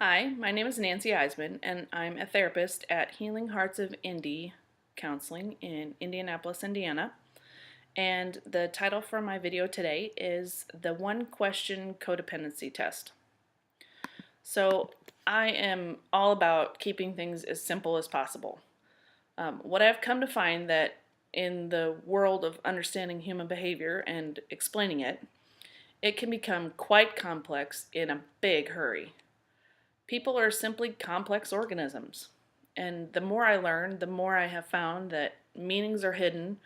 Hi, my name is Nancy Eisenman, and I'm a therapist at Healing Hearts of Indy Counseling in Indianapolis, Indiana. And the title for my video today is the One Question Codependency Test. So I am all about keeping things as simple as possible. What I've come to find that in the world of understanding human behavior and explaining it, it can become quite complex in a big hurry. People are simply complex organisms. And the more I learn, the more I have found that meanings are hidden,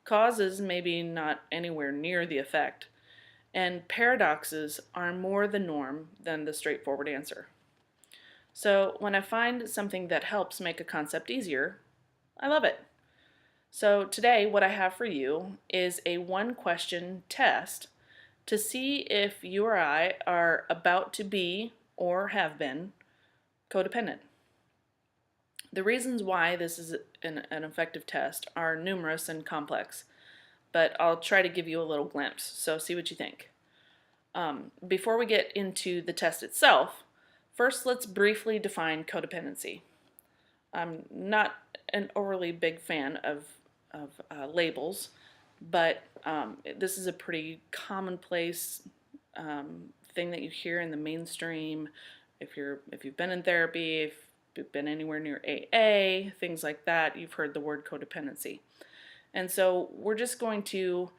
causes maybe not anywhere near the effect, and paradoxes are more the norm than the straightforward answer. So when I find something that helps make a concept easier, I love it. So today, what I have for you is a one question test to see if you or I are about to be or have been codependent. The reasons why this is an effective test are numerous and complex, but I'll try to give you a little glimpse, so see what you think. Before we get into the test itself, first let's briefly define codependency. I'm not an overly big fan of labels, but this is a pretty commonplace thing that you hear in the mainstream. If you've been in therapy, if you've been anywhere near AA, things like that, you've heard the word codependency. And so we're just going to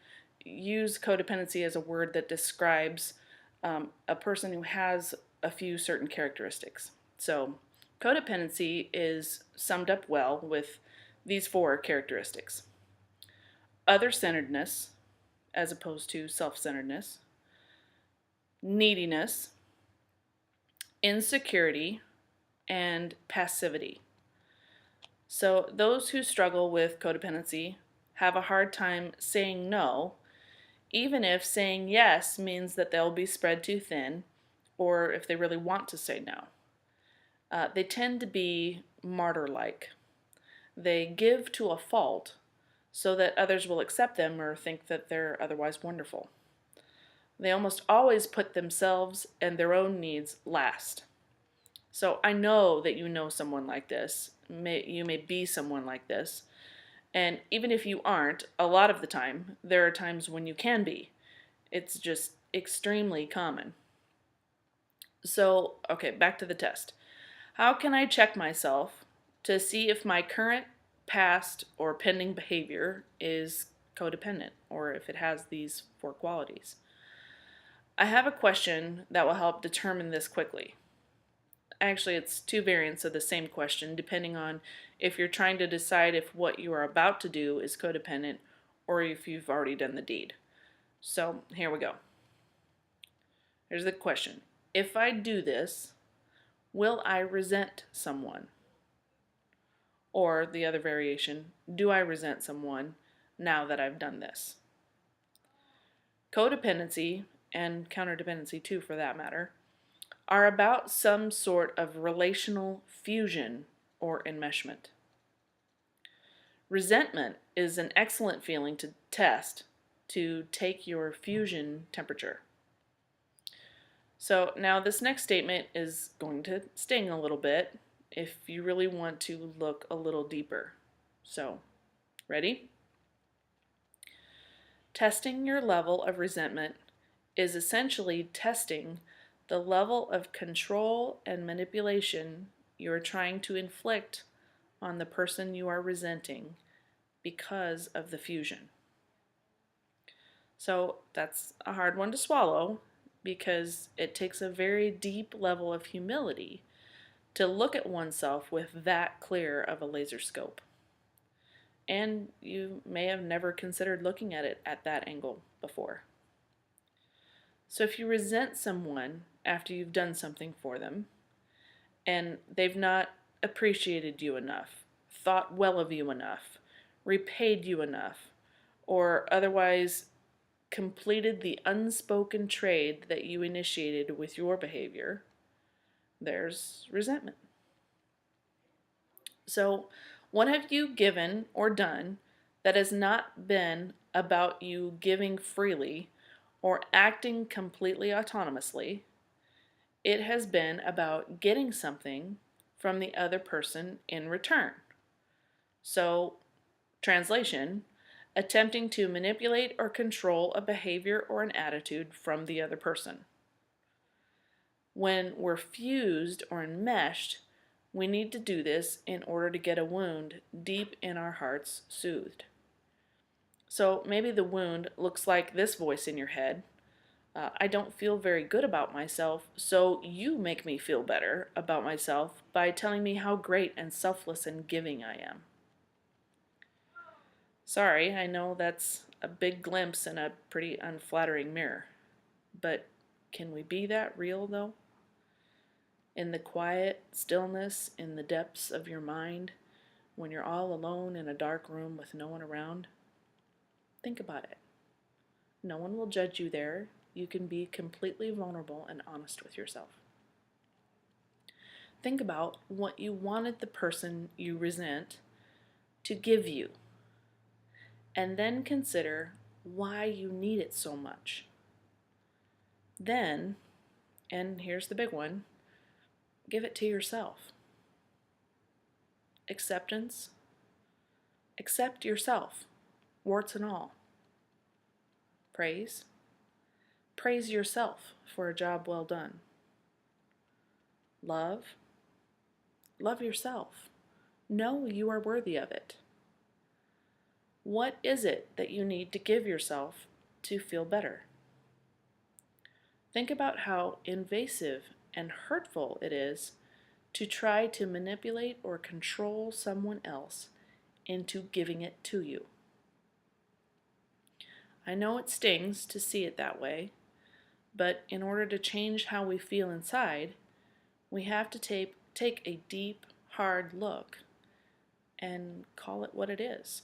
use codependency as a word that describes a person who has a few certain characteristics. So codependency is summed up well with these four characteristics: other-centeredness as opposed to self-centeredness, neediness, insecurity, and passivity. So those who struggle with codependency have a hard time saying no, even if saying yes means that they'll be spread too thin, or if they really want to say no. They tend to be martyr-like. They give to a fault so that others will accept them or think that they're otherwise wonderful. They almost always put themselves and their own needs last. So I know that you know someone like this. You may be someone like this. And even if you aren't, a lot of the time, there are times when you can be. It's just extremely common. So, okay, back to the test. How can I check myself to see if my current, past, or pending behavior is codependent, or if it has these four qualities? I have a question that will help determine this quickly. Actually, it's two variants of the same question, depending on if you're trying to decide if what you are about to do is codependent or if you've already done the deed. So here we go. Here's the question. If I do this, will I resent someone? Or the other variation, do I resent someone now that I've done this? Codependency, and counterdependency too for that matter, are about some sort of relational fusion or enmeshment. Resentment is an excellent feeling to test to take your fusion temperature. So now this next statement is going to sting a little bit if you really want to look a little deeper. So, ready? Testing your level of resentment is essentially testing the level of control and manipulation you are trying to inflict on the person you are resenting because of the fusion. So that's a hard one to swallow because it takes a very deep level of humility to look at oneself with that clear of a laser scope. And you may have never considered looking at it at that angle before. So if you resent someone after you've done something for them, and they've not appreciated you enough, thought well of you enough, repaid you enough, or otherwise completed the unspoken trade that you initiated with your behavior, there's resentment. So, what have you given or done that has not been about you giving freely or acting completely autonomously, It has been about getting something from the other person in return. So, translation, attempting to manipulate or control a behavior or an attitude from the other person. When we're fused or enmeshed, we need to do this in order to get a wound deep in our hearts soothed. So maybe the wound looks like this voice in your head. I don't feel very good about myself, so you make me feel better about myself by telling me how great and selfless and giving I am. Sorry, I know that's a big glimpse in a pretty unflattering mirror, but can we be that real though? In the quiet stillness, in the depths of your mind, when you're all alone in a dark room with no one around? Think about it. No one will judge you there. You can be completely vulnerable and honest with yourself. Think about what you wanted the person you resent to give you, and then consider why you need it so much. Then, and here's the big one, give it to yourself. Acceptance. Accept yourself, warts and all. Praise. Praise yourself for a job well done. Love. Love yourself. Know you are worthy of it. What is it that you need to give yourself to feel better? Think about how invasive and hurtful it is to try to manipulate or control someone else into giving it to you. I know it stings to see it that way, but in order to change how we feel inside, we have to take a deep, hard look and call it what it is.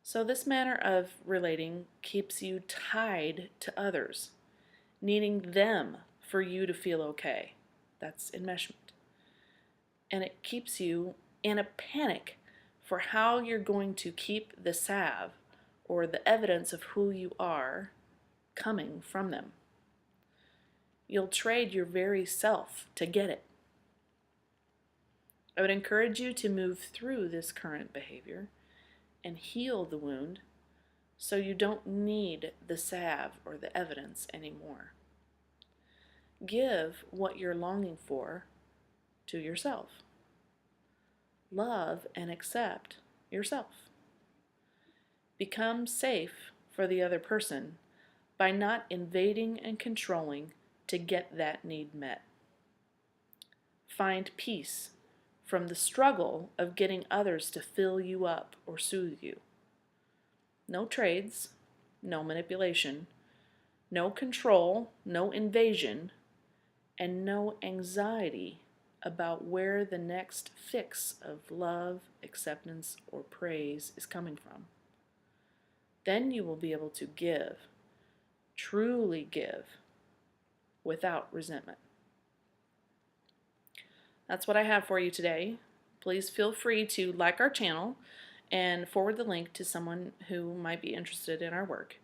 So this manner of relating keeps you tied to others, needing them for you to feel okay. That's enmeshment. And it keeps you in a panic for how you're going to keep the salve or the evidence of who you are coming from them. You'll trade your very self to get it. I would encourage you to move through this current behavior and heal the wound so you don't need the salve or the evidence anymore. Give what you're longing for to yourself. Love and accept yourself. Become safe for the other person by not invading and controlling to get that need met. Find peace from the struggle of getting others to fill you up or soothe you. No trades, no manipulation, no control, no invasion, and no anxiety about where the next fix of love, acceptance, or praise is coming from. Then you will be able to give, truly give, without resentment. That's what I have for you today. Please feel free to like our channel and forward the link to someone who might be interested in our work.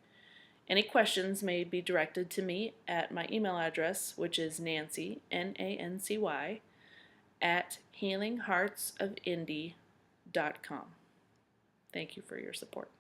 Any questions may be directed to me at my email address, which is Nancy, Nancy, at healingheartsofindy.com. Thank you for your support.